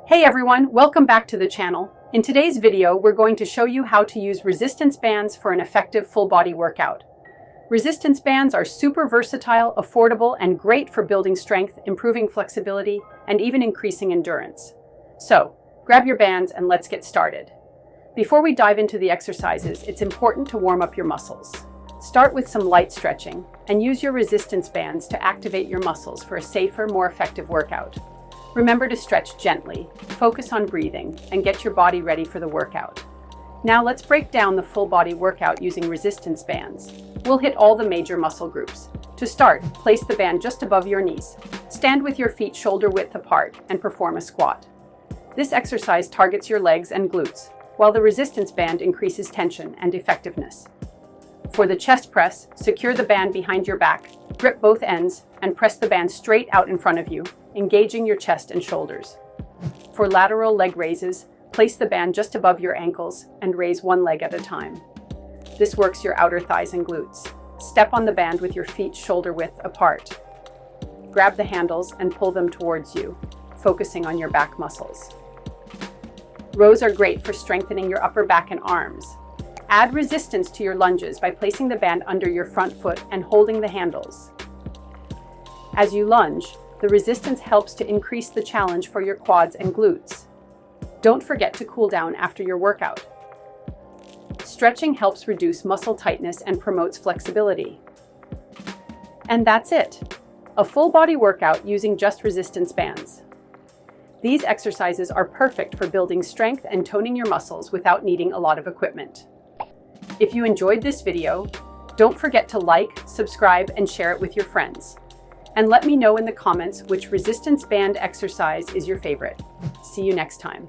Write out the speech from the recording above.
Hey everyone, welcome back to the channel. In today's video, we're going to show you how to use resistance bands for an effective full body workout. Resistance bands are super versatile, affordable, and great for building strength, improving flexibility, and even increasing endurance. So, grab your bands and let's get started. Before we dive into the exercises, it's important to warm up your muscles. Start with some light stretching and use your resistance bands to activate your muscles for a safer, more effective workout. Remember to stretch gently, focus on breathing, and get your body ready for the workout. Now let's break down the full body workout using resistance bands. We'll hit all the major muscle groups. To start, place the band just above your knees. Stand with your feet shoulder width apart and perform a squat. This exercise targets your legs and glutes, while the resistance band increases tension and effectiveness. For the chest press, secure the band behind your back, grip both ends, and press the band straight out in front of you, engaging your chest and shoulders. For lateral leg raises, place the band just above your ankles and raise one leg at a time. This works your outer thighs and glutes. Step on the band with your feet shoulder width apart. Grab the handles and pull them towards you, focusing on your back muscles. Rows are great for strengthening your upper back and arms. Add resistance to your lunges by placing the band under your front foot and holding the handles. As you lunge, the resistance helps to increase the challenge for your quads and glutes. Don't forget to cool down after your workout. Stretching helps reduce muscle tightness and promotes flexibility. And that's it. A full body workout using just resistance bands. These exercises are perfect for building strength and toning your muscles without needing a lot of equipment. If you enjoyed this video, don't forget to like, subscribe, and share it with your friends. And let me know in the comments which resistance band exercise is your favorite. See you next time.